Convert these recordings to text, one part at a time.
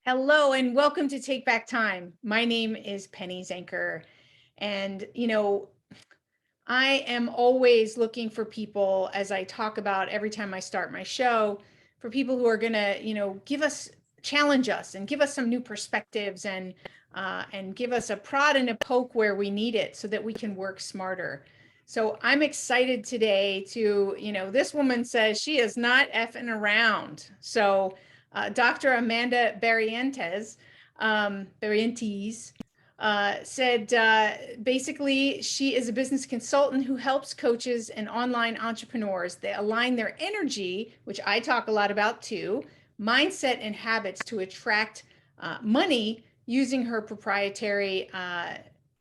Hello and welcome to Take Back Time. My name is Penny Zenker. And, I am always looking for people, as I talk about every time I start my show, for people who are going to, challenge us and give us some new perspectives and give us a prod and a poke where we need it so that we can work smarter. So I'm excited today to, this woman says she is not effing around. So Dr. Amanda Barrientez, said basically she is a business consultant who helps coaches and online entrepreneurs. They align their energy, which I talk a lot about too, mindset and habits to attract money using her proprietary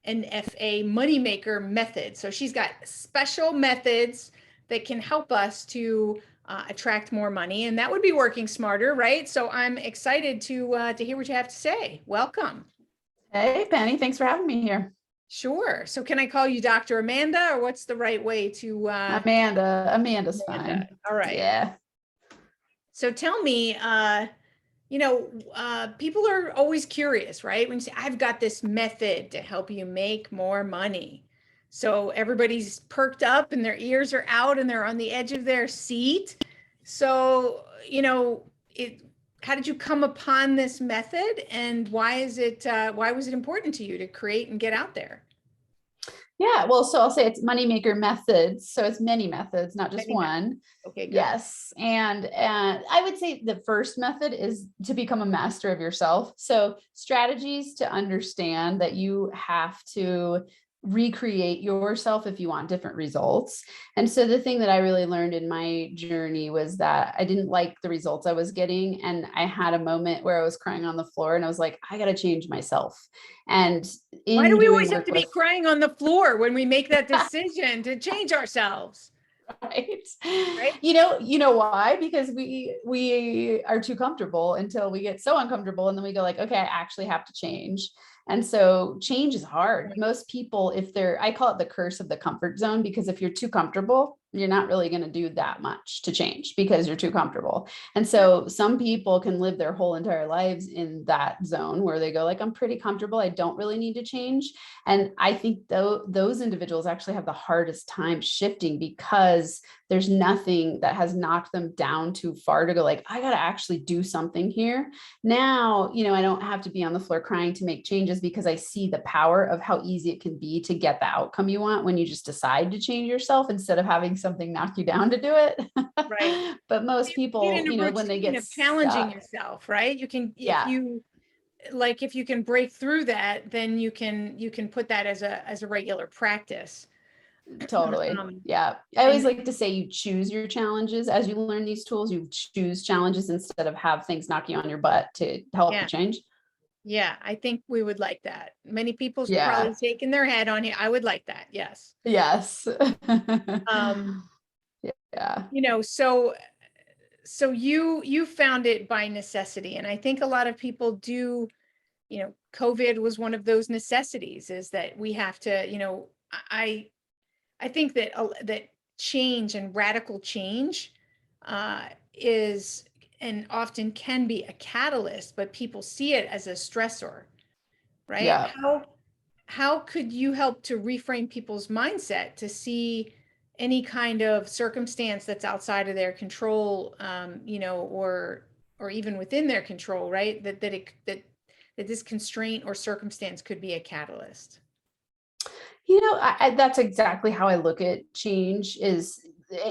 NFA Money Maker Methods. So she's got special methods that can help us to attract more money, and that would be working smarter, right? So I'm excited to hear what you have to say. Welcome. Hey, Penny, thanks for having me here. Sure. So can I call you Dr. Amanda, or what's the right way to Amanda's fine. All right. Yeah. So tell me, people are always curious, right? When you say, I've got this method to help you make more money. So everybody's perked up and their ears are out and they're on the edge of their seat. So, how did you come upon this method, and why was it important to you to create and get out there? Yeah, well, so I'll say it's Money Maker Methods. So it's many methods, not just one. Okay, good. Yes. And I would say the first method is to become a master of yourself. So strategies to understand that you have to recreate yourself if you want different results. And so the thing that I really learned in my journey was that I didn't like the results I was getting. And I had a moment where I was crying on the floor and I was like, I got to change myself. And why do we always have to be crying on the floor when we make that decision to change ourselves? Right. You know why? Because we are too comfortable until we get so uncomfortable. And then we go like, okay, I actually have to change. And so change is hard. Most people, I call it the curse of the comfort zone, because if you're too comfortable, you're not really going to do that much to change because you're too comfortable. And so some people can live their whole entire lives in that zone where they go like, I'm pretty comfortable. I don't really need to change. And I think those individuals actually have the hardest time shifting, because there's nothing that has knocked them down too far to go like, I got to actually do something here. Now, I don't have to be on the floor crying to make changes, because I see the power of how easy it can be to get the outcome you want when you just decide to change yourself instead of having something knock you down to do it. Right. But most people, when they get challenging yourself, right? You can, if you can break through that, then you can put that as a regular practice. Totally. Yeah. I always like to say you choose your challenges. As you learn these tools, you choose challenges instead of have things knock you on your butt to help you change. Yeah, I think we would like that. Many people should probably shaking their head on here. I would like that. Yes. Yes. So you found it by necessity. And I think a lot of people do, COVID was one of those necessities, is that we have to, I think that that change and radical change is, and often can be, a catalyst, but people see it as a stressor, right? Yeah. How could you help to reframe people's mindset to see any kind of circumstance that's outside of their control, or even within their control, right? That this constraint or circumstance could be a catalyst. That's exactly how I look at change,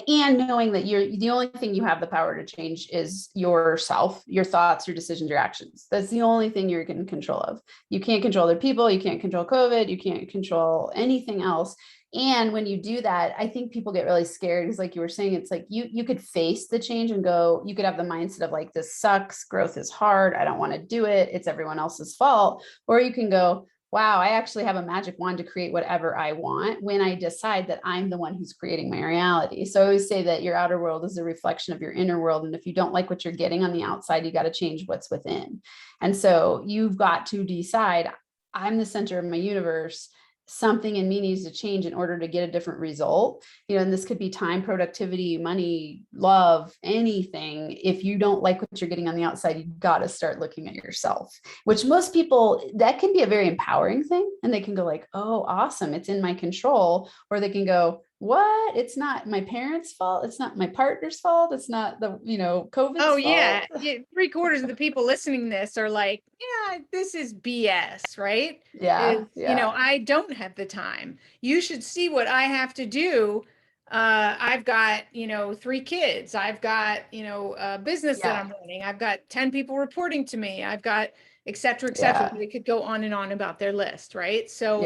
and knowing that the only thing you have the power to change is yourself, your thoughts, your decisions, your actions. That's the only thing you're in control of. You can't control other people. You can't control COVID. You can't control anything else. And when you do that, I think people get really scared, because like you were saying, it's like you could face the change and go, you could have the mindset of like, this sucks, growth is hard, I don't want to do it, it's everyone else's fault. Or you can go, wow, I actually have a magic wand to create whatever I want when I decide that I'm the one who's creating my reality. So I always say that your outer world is a reflection of your inner world. And if you don't like what you're getting on the outside, you got to change what's within. And so you've got to decide, I'm the center of my universe. something in me needs to change in order to get a different result, and this could be time, productivity, money, love, anything. If you don't like what you're getting on the outside, you've got to start looking at yourself, which most people, that can be a very empowering thing. And they can go like, oh, awesome, it's in my control. Or they can go, what? It's not my parents' fault. It's not my partner's fault. It's not the, COVID's Oh fault. yeah. 3/4 of the people listening to this are like, yeah, this is BS, right? Yeah. I don't have the time. You should see what I have to do. I've got, 3 kids. I've got, a business that I'm running. I've got 10 people reporting to me. I've got et cetera, et cetera. They could go on and on about their list, right? So,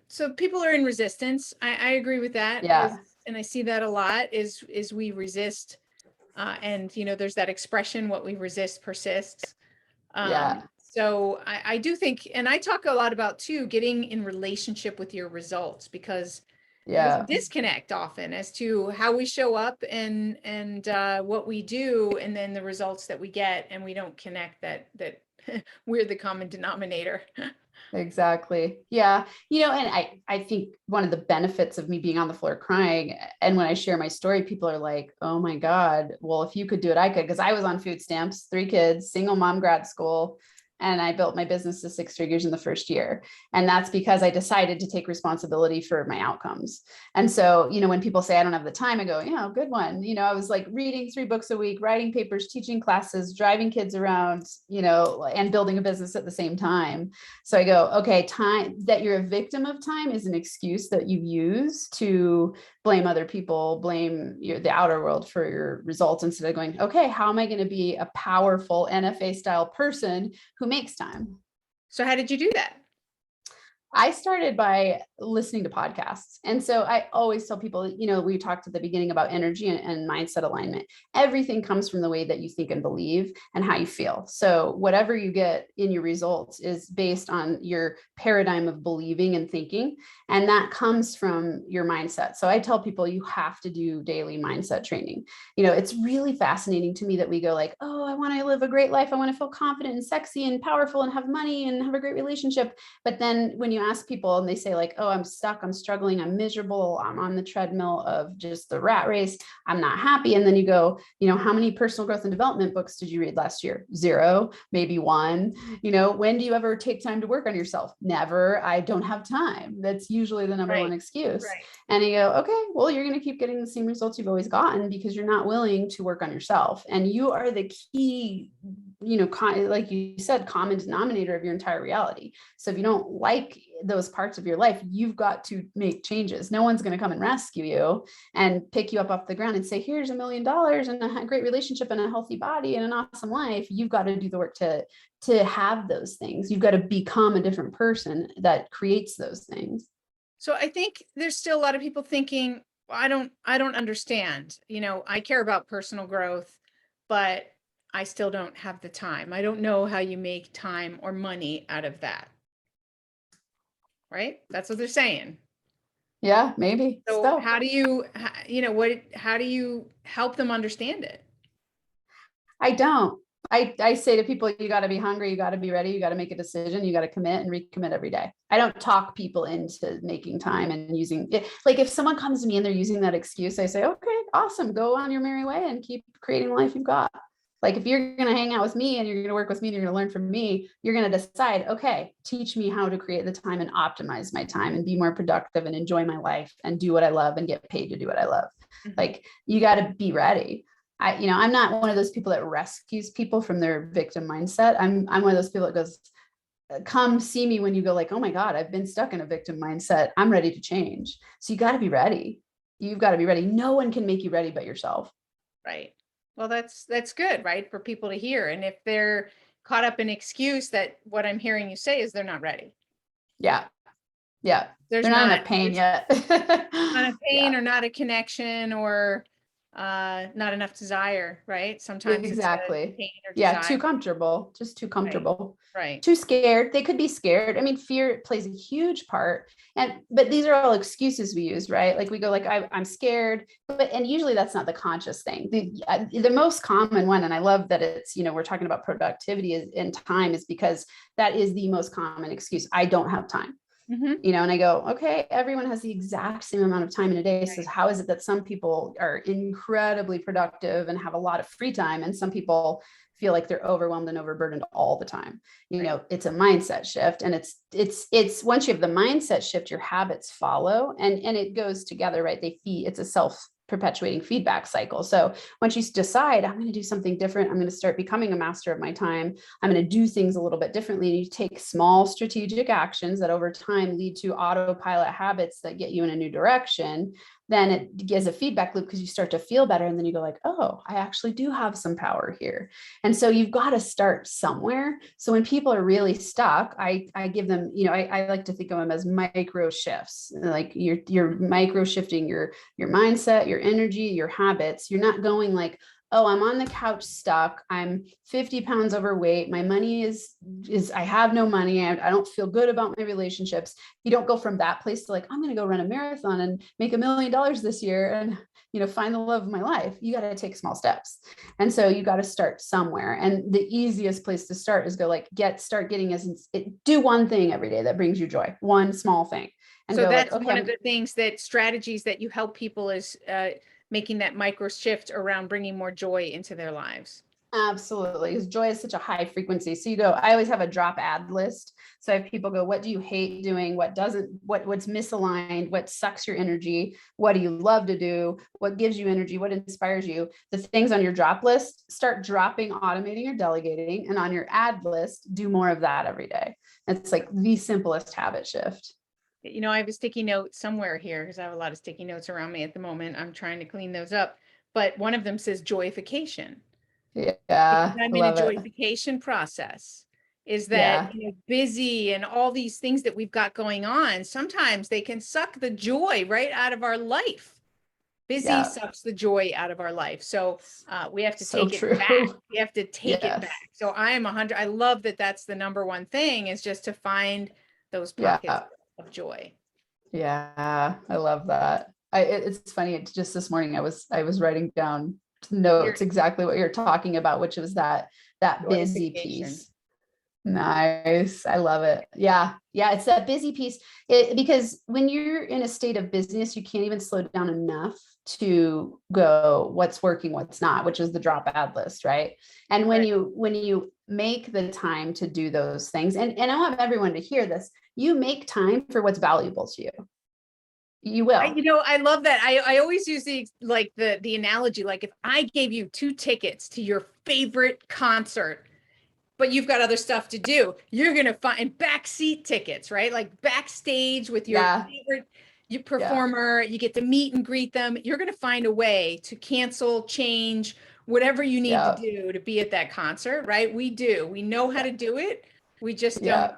so people are in resistance. I agree with that. And I see that a lot is we resist. And there's that expression, what we resist persists. So I do think, and I talk a lot about too, getting in relationship with your results, because there's a disconnect often as to how we show up and what we do, and then the results that we get, and we don't connect that we're the common denominator. Exactly. Yeah. And I think one of the benefits of me being on the floor crying, and when I share my story, people are like, oh my God, well, if you could do it, I could, because I was on food stamps, 3 kids, single mom, grad school. And I built my business to 6 figures in the first year. And that's because I decided to take responsibility for my outcomes. And so, when people say I don't have the time, I go, good one. I was like reading 3 books a week, writing papers, teaching classes, driving kids around, and building a business at the same time. So I go, okay, time that you're a victim of time is an excuse that you use to blame other people, blame the outer world for your results, instead of going, okay, how am I going to be a powerful NFA style person who makes time? So how did you do that? I started by listening to podcasts. And so I always tell people, we talked at the beginning about energy and mindset alignment. Everything comes from the way that you think and believe and how you feel. So whatever you get in your results is based on your paradigm of believing and thinking. And that comes from your mindset. So I tell people you have to do daily mindset training. It's really fascinating to me that we go like, oh, I want to live a great life. I want to feel confident and sexy and powerful and have money and have a great relationship. But then when you ask people and they say like, oh, I'm stuck, I'm struggling, I'm miserable, I'm on the treadmill of just the rat race, I'm not happy. And then you go, how many personal growth and development books did you read last year? 0, maybe 1. When do you ever take time to work on yourself? Never. I don't have time. That's usually the number one excuse. And you go, okay, well, you're going to keep getting the same results you've always gotten because you're not willing to work on yourself. And you are the key, like you said, common denominator of your entire reality. So if you don't like those parts of your life, you've got to make changes. No one's going to come and rescue you and pick you up off the ground and say, here's $1 million and a great relationship and a healthy body and an awesome life. You've got to do the work to have those things. You've got to become a different person that creates those things. So I think there's still a lot of people thinking, well, I don't understand. I care about personal growth, but I still don't have the time. I don't know how you make time or money out of that. Right? That's what they're saying. Yeah, maybe. So how do you, how do you help them understand it? I don't. I say to people, you got to be hungry, you got to be ready, you got to make a decision, you got to commit and recommit every day. I don't talk people into making time and using it. Like if someone comes to me and they're using that excuse, I say, okay, awesome. Go on your merry way and keep creating the life you've got. Like if you're going to hang out with me and you're going to work with me and you're going to learn from me, you're going to decide, okay, teach me how to create the time and optimize my time and be more productive and enjoy my life and do what I love and get paid to do what I love. Mm-hmm. Like you got to be ready. I'm not one of those people that rescues people from their victim mindset. I'm one of those people that goes, come see me when you go like, oh my God, I've been stuck in a victim mindset. I'm ready to change. So you got to be ready. You've got to be ready. No one can make you ready but yourself. Right. Well, that's good, right? For people to hear. And if they're caught up in excuse, that what I'm hearing you say is they're not ready. Yeah. Yeah. They're not in a pain yet. Not a pain or not a connection or not enough desire, right? Sometimes exactly. It's pain or desire. Too comfortable, just too comfortable, right? Too scared. They could be scared. I mean, fear plays a huge part, but these are all excuses we use, right? Like we go like, I'm scared, and usually that's not the conscious thing. The most common one, and I love that it's, we're talking about productivity and time, is because that is the most common excuse. I don't have time. You know, and I go, okay, everyone has the exact same amount of time in a day. So how is it that some people are incredibly productive and have a lot of free time, and some people feel like they're overwhelmed and overburdened all the time? You know, it's a mindset shift, and it's once you have the mindset shift, your habits follow, and it goes together, right? They feed, it's a self-perpetuating feedback cycle. So once you decide, I'm going to do something different, I'm going to start becoming a master of my time, I'm going to do things a little bit differently, and you take small strategic actions that over time lead to autopilot habits that get you in a new direction, then it gives a feedback loop, because you start to feel better. And then you go like, oh, I actually do have some power here. And so you've got to start somewhere. So when people are really stuck, I give them, you know, I like to think of them as micro shifts. Like you're micro shifting your mindset, your energy, your habits. You're not going like, oh, I'm on the couch stuck, I'm 50 pounds overweight, my money is I have no money, I don't feel good about my relationships. You don't go from that place to like, I'm going to go run a marathon and make $1 million this year and, you know, find the love of my life. You got to take small steps. And so you got to start somewhere. And the easiest place to start is go like, start getting do one thing every day that brings you joy, one small thing. And so go that's like, okay, one of the things, that strategies that you help people is making that micro shift around bringing more joy into their lives. absolutely. Because joy is such a high frequency. So you go, I always have a drop ad list. So if people go, what do you hate doing? What's misaligned? What sucks your energy? What do you love to do? What gives you energy? What inspires you? The things on your drop list, start dropping, automating, or delegating. And on your ad list, do more of that every day. It's like the simplest habit shift. You know, I have a sticky note somewhere here, because I have a lot of sticky notes around me at the moment. I'm trying to clean those up. But one of them says joyification. Yeah, Because I I'm in a love it. joyification process. Is that, Yeah, you know, busy and all these things that we've got going on, sometimes they can suck the joy right out of our life. Busy yeah, sucks the joy out of our life. So we have to so take it back. true. We have to take it Yes, back. So I am 100. I love that. That's the number one thing, is just to find those pockets yeah. of joy. Yeah, I love that. It's funny. It's just this morning I was writing down Your notes exactly what you're talking about, which was that busy joyification. piece. Nice. I love it. Yeah. Yeah. It's that busy piece. Because when you're in a state of busyness, you can't even slow down enough to go what's working, what's not, which is the drop ad list. Right. And when Right. you make the time to do those things, and I want everyone to hear this, you make time for what's valuable to you. You will. You know, I love that. I always use the analogy, like if I gave you 2 tickets to your favorite concert, but you've got other stuff to do, you're going to find backseat tickets, right? Like backstage with your Yeah. favorite Yeah. performer, you get to meet and greet them. You're going to find a way to cancel, change, whatever you need to Yeah. do to be at that concert, right? We do. We know how Yeah. to do it. We just don't Yeah.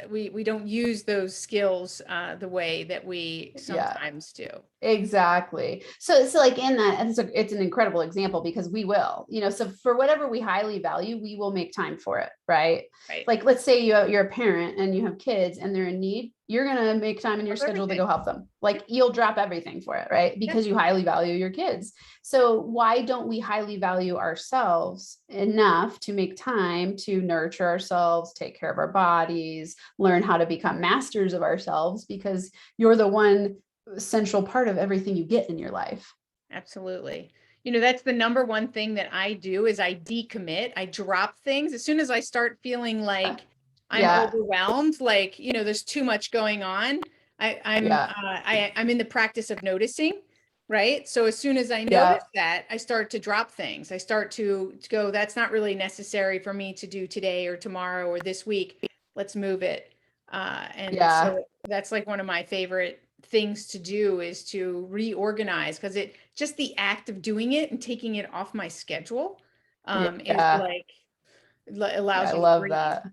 we don't use those skills the way that we Yeah. sometimes do. Exactly. So like in that, and it's an incredible example, because we will, you know, so for whatever we highly value, we will make time for it. Right. Right. Like, let's say you're a parent and you have kids and they're in need. You're going to make time in your Of schedule to everything. go help them. Like, you'll drop everything for it. Right. Yeah. Because you highly value your kids. So why don't we highly value ourselves enough to make time to nurture ourselves, take care of our bodies, learn how to become masters of ourselves? Because you're the one central part of everything you get in your life. Absolutely. You know, that's the number one thing that I do, is I decommit. I drop things as soon as I start feeling like I'm Yeah. overwhelmed, like, you know, there's too much going on. Yeah. I'm in the practice of noticing, right? So as soon as I Yeah. notice that, I start to drop things. I start to go, that's not really necessary for me to do today or tomorrow or this week. Let's move it. And Yeah. so that's like one of my favorite things to do, is to reorganize, because it just the act of doing it and taking it off my schedule is Yeah. like Yeah. I allows me to love breathe. that.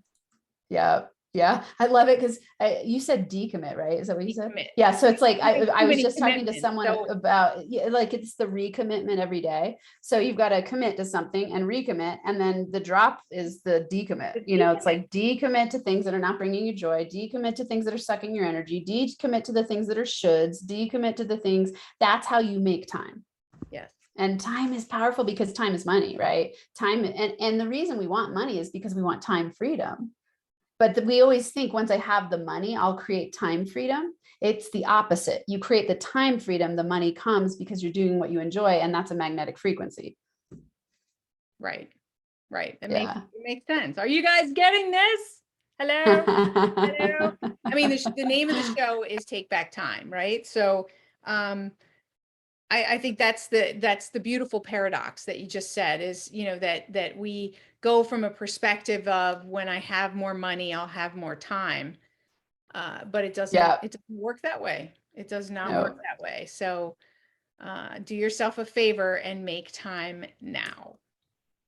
Yeah. Yeah. I love it, because you said decommit, right? Is that what you said? Decommit. Yeah. So it's like, We make I too was many just talking to commitments. someone So about, yeah, like, it's the recommitment every day. So you've got to commit to something and recommit. And then the drop is the decommit. the You know, it's decommit. like decommit to things that are not bringing you joy, decommit to things that are sucking your energy, decommit to the things that are shoulds, decommit to the things. That's how you make time. Yes. And time is powerful, because time is money, right? Time, and the reason we want money is because we want time freedom. But we always think once I have the money, I'll create time freedom. It's the opposite. You create the time freedom, the money comes because you're doing what you enjoy, and that's a magnetic frequency. Right. Right. It Yeah. makes sense. Are you guys getting this? Hello? Hello? I mean, the name of the show is Take Back Time, right? So I think that's the beautiful paradox that you just said is, that we go from a perspective of when I have more money, I'll have more time. But it Yeah. doesn't work that way. It does not work No. that way. So do yourself a favor and make time now.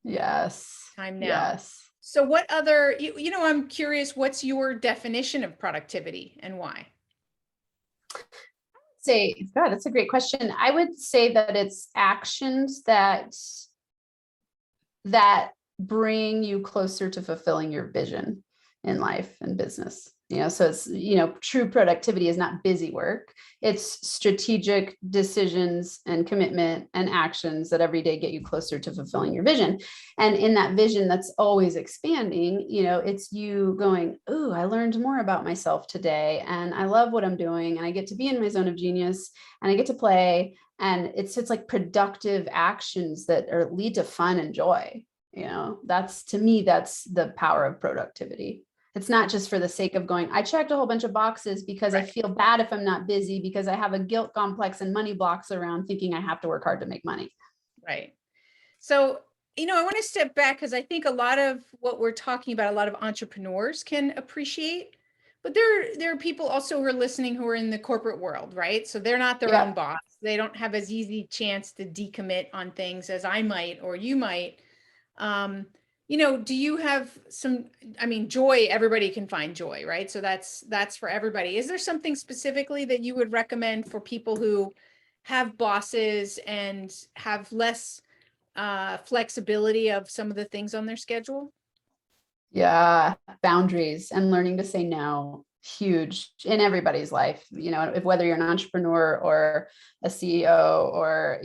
Yes. Time now. Yes. So what other, I'm curious, what's your definition of productivity and why? Say, God, that's a great question. I would say that it's actions that bring you closer to fulfilling your vision in life and business. So it's, true productivity is not busy work. It's strategic decisions and commitment and actions that every day get you closer to fulfilling your vision. And in that vision that's always expanding, it's you going, "Ooh, I learned more about myself today. And I love what I'm doing. And I get to be in my zone of genius and I get to play." And it's like productive actions that lead to fun and joy. That's, to me, that's the power of productivity. It's not just for the sake of going, I checked a whole bunch of boxes because I feel bad if I'm not busy, because I have a guilt complex and money blocks around thinking I have to work hard to make money. Right. So, I want to step back because I think a lot of what we're talking about, a lot of entrepreneurs can appreciate, but there are people also who are listening who are in the corporate world, right? So they're not their own Yeah. boss. They don't have as easy chance to decommit on things as I might or you might. Do you have some, I mean, joy, everybody can find joy, right? So that's for everybody. Is there something specifically that you would recommend for people who have bosses and have less flexibility of some of the things on their schedule? Yeah, boundaries and learning to say no, huge in everybody's life. If whether you're an entrepreneur or a CEO or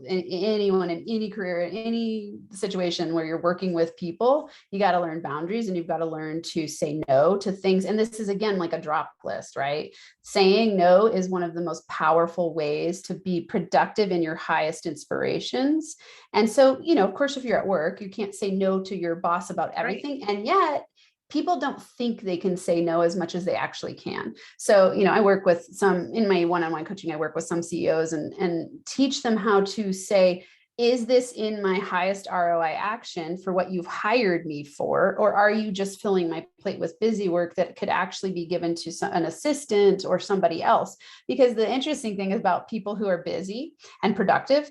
anyone in any career, in any situation where you're working with people, you got to learn boundaries and you've got to learn to say no to things. And this is again like a drop list, right? Saying no is one of the most powerful ways to be productive in your highest inspirations. And so, of course, if you're at work, you can't say no to your boss about Right. everything. And yet, people don't think they can say no as much as they actually can. So, I work with in my one-on-one coaching, I work with some CEOs and teach them how to say, is this in my highest ROI action for what you've hired me for? Or are you just filling my plate with busy work that could actually be given to an assistant or somebody else? Because the interesting thing about people who are busy and productive,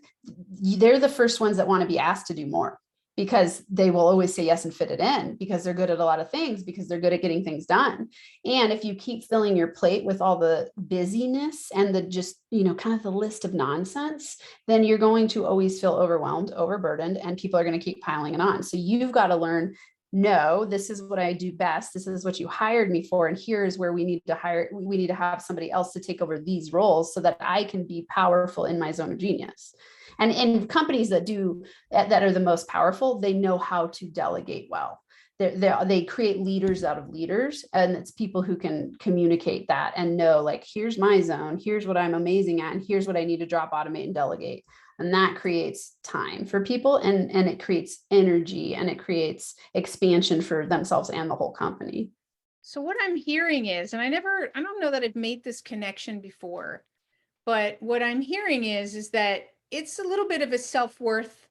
they're the first ones that want to be asked to do more, because they will always say yes and fit it in, because they're good at a lot of things, because they're good at getting things done. And if you keep filling your plate with all the busyness and the just, kind of the list of nonsense, then you're going to always feel overwhelmed, overburdened, and people are going to keep piling it on. So you've got to learn, no, this is what I do best. This is what you hired me for. And here's where we need to have somebody else to take over these roles so that I can be powerful in my zone of genius. And in companies that are the most powerful, they know how to delegate well. They create leaders out of leaders, and it's people who can communicate that and know, like, here's my zone, here's what I'm amazing at, and here's what I need to drop, automate, and delegate. And that creates time for people, and it creates energy, and it creates expansion for themselves and the whole company. So what I'm hearing is, and I don't know that I've made this connection before, but what I'm hearing is that it's a little bit of a self-worth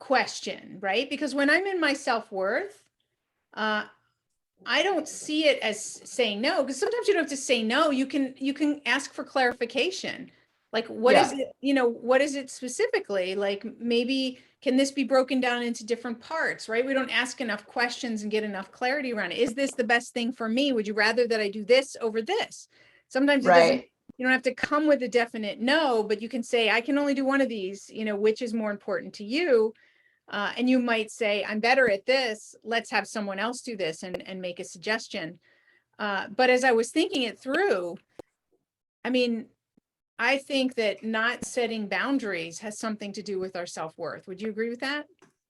question, right? Because when I'm in my self-worth, I don't see it as saying no, because sometimes you don't have to say no. You can ask for clarification. Like, what is it, what is it specifically? Like, maybe can this be broken down into different parts, right? We don't ask enough questions and get enough clarity around it. Is this the best thing for me? Would you rather that I do this over this? Sometimes it doesn't, Right. you don't have to come with a definite no, but you can say, I can only do one of these, which is more important to you? And you might say, I'm better at this. Let's have someone else do this and make a suggestion. But as I was thinking it through, I mean, I think that not setting boundaries has something to do with our self-worth. Would you agree with that?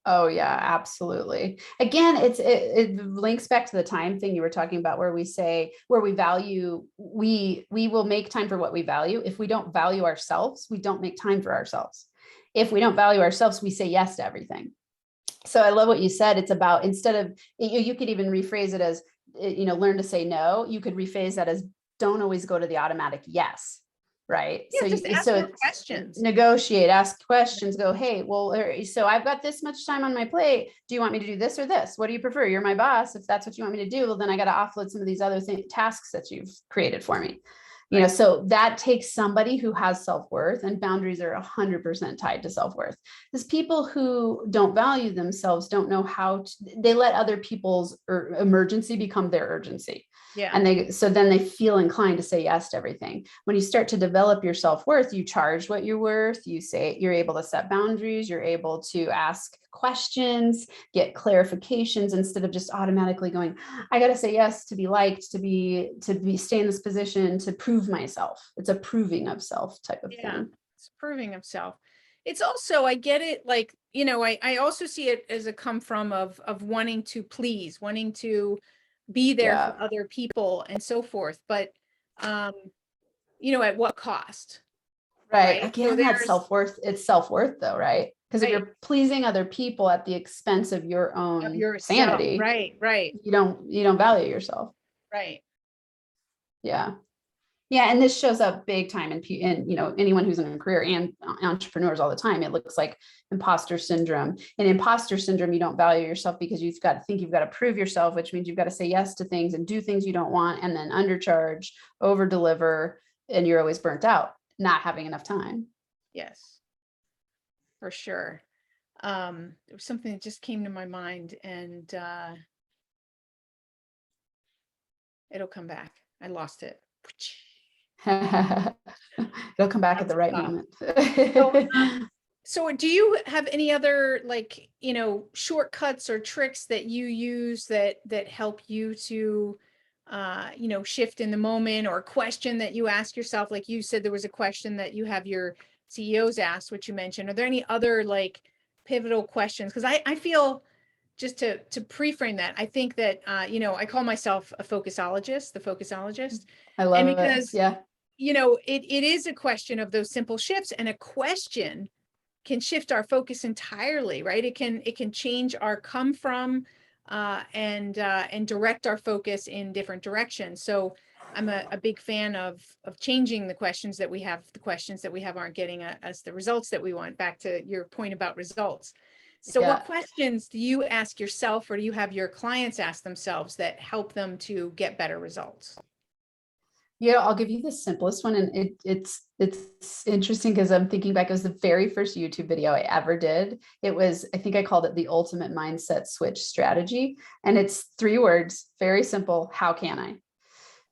Oh yeah, absolutely. Again, it links back to the time thing you were talking about, where we say, where we value, we will make time for what we value. If we don't value ourselves, we don't make time for ourselves. If we don't value ourselves, we say yes to everything. So I love what you said. It's about, instead of, you could even rephrase it as, learn to say no. You could rephrase that as, don't always go to the automatic yes. Right. Yeah, So, just ask so more it's questions. negotiate, ask questions, go, hey, well, so I've got this much time on my plate. Do you want me to do this or this? What do you prefer? You're my boss. If that's what you want me to do, well, then I got to offload some of these other tasks that you've created for me. Right. So that takes somebody who has self-worth, and boundaries are 100% tied to self-worth. Because people who don't value themselves don't know how to, they let other people's emergency become their urgency. Yeah. And so then they feel inclined to say yes to everything. When you start to develop your self-worth, you charge what you're worth. You say, you're able to set boundaries. You're able to ask questions, get clarifications, instead of just automatically going, I got to say yes to be liked, to stay in this position, to prove myself. It's a proving of self type of thing. It's proving of self. It's also, I get it, like, I also see it as a come from of wanting to please, wanting to be there for other people and so forth. But, at what cost? Right. Again, so that's self-worth. It's self-worth though, right? Because if you're pleasing other people at the expense of your own sanity, right. You don't value yourself. Right. Yeah. Yeah. And this shows up big time in anyone who's in a career and entrepreneurs all the time. It looks like imposter syndrome. And imposter syndrome, you don't value yourself because you've got to prove yourself, which means you've got to say yes to things and do things you don't want, and then undercharge, over deliver, and you're always burnt out, not having enough time. Yes, for sure. There was something that just came to my mind, and it'll come back. I lost it. It'll come back at the right moment. So do you have any other, like, shortcuts or tricks that you use that help you to shift in the moment, or a question that you ask yourself? Like you said, there was a question that you have your CEOs ask, which you mentioned. Are there any other like pivotal questions? Because I feel, just to pre-frame that, I think that I call myself a focusologist, the focusologist. I love it because yeah, it is a question of those simple shifts, and a question can shift our focus entirely, right? It can change our come from and direct our focus in different directions. So I'm a big fan of changing the questions that we have. The questions that we have aren't getting us the results that we want. Back to your point about results. So what questions do you ask yourself, or do you have your clients ask themselves, that help them to get better results? Yeah, I'll give you the simplest one. And it's interesting because I'm thinking back, it was the very first YouTube video I ever did. It was, I think I called it the ultimate mindset switch strategy. And it's 3 words, very simple. How can I?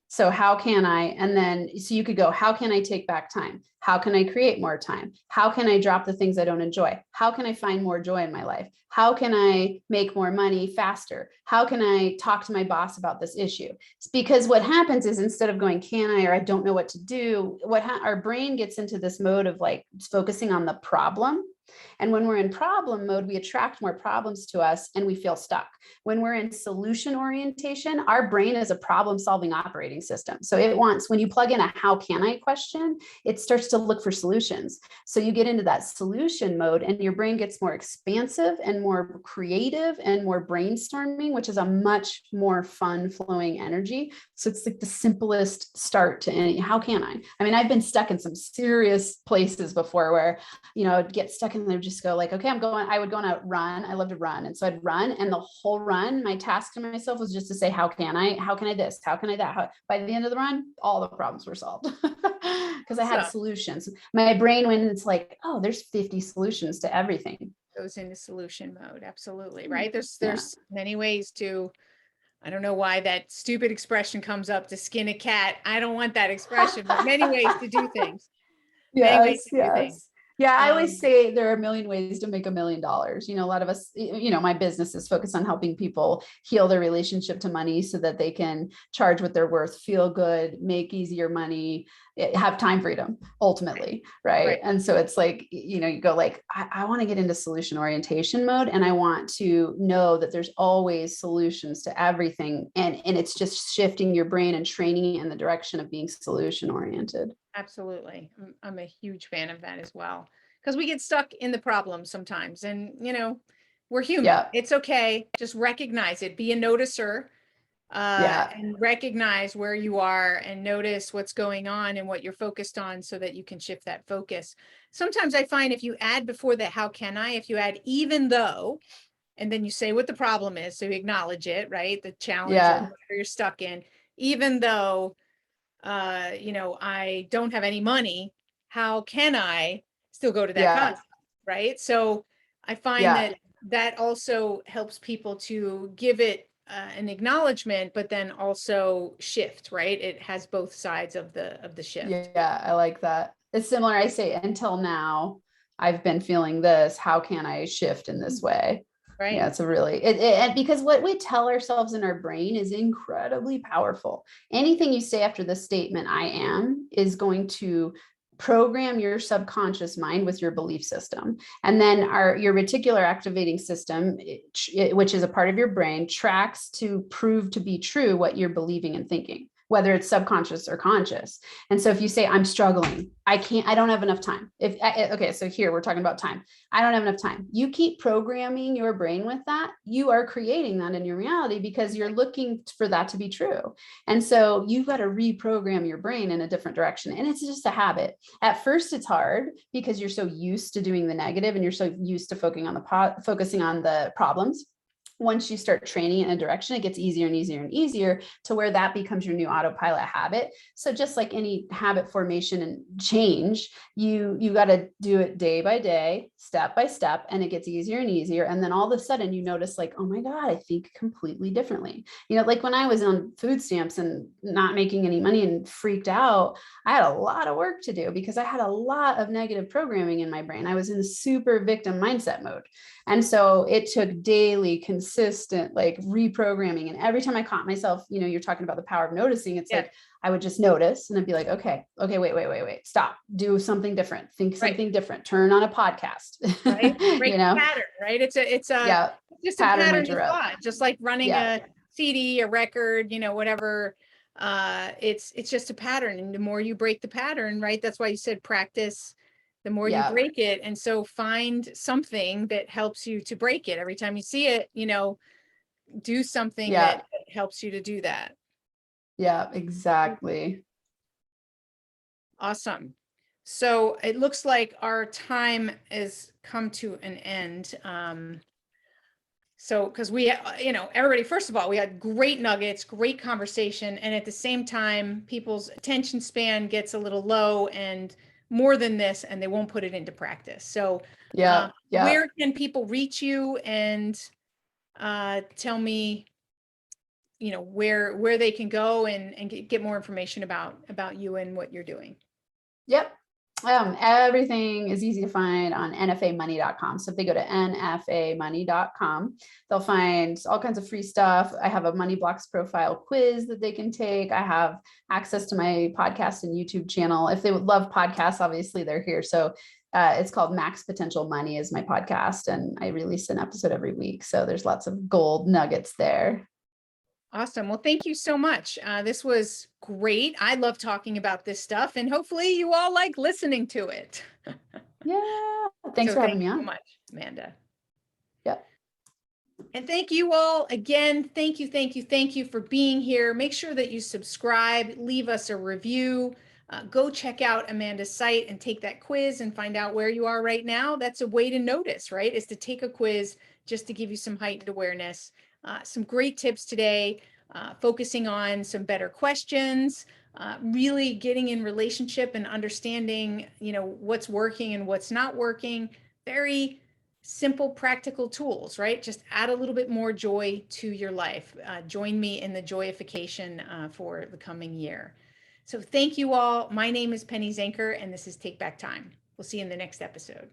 So how can I? And then, so you could go, how can I take back time? How can I create more time? How can I drop the things I don't enjoy? How can I find more joy in my life? How can I make more money faster? How can I talk to my boss about this issue? It's because what happens is, instead of going, can I, or I don't know what to do, our brain gets into this mode of like focusing on the problem. And when we're in problem mode, we attract more problems to us and we feel stuck. When we're in solution orientation, our brain is a problem solving operating system. So it wants, when you plug in a how can I question, it starts to look for solutions. So you get into that solution mode and your brain gets more expansive and more creative and more brainstorming, which is a much more fun flowing energy. So it's like the simplest start to any, how can I? I mean, I've been stuck in some serious places before where, I'd get stuck in there, just go like, okay, I would go on a run. I love to run. And so I'd run, and the whole run, my task to myself was just to say, how can I this? How can I that? By the end of the run, all the problems were solved because I had solutions. My brain, when it's like, oh, there's 50 solutions to everything, goes into solution mode. Absolutely. Right. There's many ways to, I don't know why that stupid expression comes up, to skin a cat. I don't want that expression, but many ways to do things. Yes. Yeah, I always say there are a million ways to make $1 million. A lot of us, my business is focused on helping people heal their relationship to money so that they can charge what they're worth, feel good, make easier money, have time freedom ultimately. Right. And so it's like, you go like, I want to get into solution orientation mode, and I want to know that there's always solutions to everything. And it's just shifting your brain and training it in the direction of being solution oriented. Absolutely. I'm a huge fan of that as well, because we get stuck in the problem sometimes, and we're human. Yeah. It's okay. Just recognize it, be a noticer, and recognize where you are and notice what's going on and what you're focused on so that you can shift that focus. Sometimes I find if you add before the how can I, if you add even though, and then you say what the problem is, so you acknowledge it, right? The challenge or whatever you're stuck in, even though I don't have any money, how can I still go to that concert, right? So I find that also helps people to give it an acknowledgement, but then also shift, right? It has both sides of the shift. Yeah, I like that. It's similar. I say, until now, I've been feeling this. How can I shift in this way? Right. Yeah, it's a really, and because what we tell ourselves in our brain is incredibly powerful. Anything you say after the statement, I am, is going to program your subconscious mind with your belief system. And then your reticular activating system, which is a part of your brain, tracks to prove to be true what you're believing and thinking, whether it's subconscious or conscious. And so if you say, I'm struggling, I don't have enough time. Okay, so here we're talking about time. I don't have enough time. You keep programming your brain with that. You are creating that in your reality because you're looking for that to be true. And so you've got to reprogram your brain in a different direction. And it's just a habit. At first, it's hard because you're so used to doing the negative and you're so used to focusing on the problems. Once you start training in a direction, it gets easier and easier and easier to where that becomes your new autopilot habit. So just like any habit formation and change, you got to do it day by day, step by step, and it gets easier and easier. And then all of a sudden you notice like, oh my God, I think completely differently. Like when I was on food stamps and not making any money and freaked out, I had a lot of work to do because I had a lot of negative programming in my brain. I was in the super victim mindset mode. And so it took daily, consistent, like reprogramming. And every time I caught myself, you're talking about the power of noticing. It's like, I would just notice and I'd be like, okay, wait, stop, do something different, think something different, turn on a podcast, right? Break pattern, right? It's just a pattern of thought, just like running a CD, a record, whatever. It's just a pattern. And the more you break the pattern, right? That's why you said practice, the more you break it. And so find something that helps you to break it. Every time you see it, do something that helps you to do that. Yeah, exactly. Awesome. So it looks like our time has come to an end. So, because we, everybody, first of all, we had great nuggets, great conversation. And at the same time, people's attention span gets a little low and more than this, and they won't put it into practice. So where can people reach you, and tell me, where they can go and get more information about you and what you're doing? Yep. Everything is easy to find on NFAmoney.com. So if they go to NFAmoney.com, they'll find all kinds of free stuff. I have a Money Blocks profile quiz that they can take. I have access to my podcast and YouTube channel. If they would love podcasts, obviously they're here. So it's called Max Potential Money is my podcast, and I release an episode every week. So there's lots of gold nuggets there. Awesome. Well, thank you so much. This was great. I love talking about this stuff, and hopefully you all like listening to it. Yeah. Thanks for having me on. Thank you so much, Amanda. Yep. And thank you all again. Thank you for being here. Make sure that you subscribe, leave us a review. Go check out Amanda's site and take that quiz and find out where you are right now. That's a way to notice, right? Is to take a quiz just to give you some heightened awareness. Some great tips today, focusing on some better questions, really getting in relationship and understanding, what's working and what's not working. Very simple, practical tools, right? Just add a little bit more joy to your life. Join me in the joyification for the coming year. So thank you all. My name is Penny Zenker, and this is Take Back Time. We'll see you in the next episode.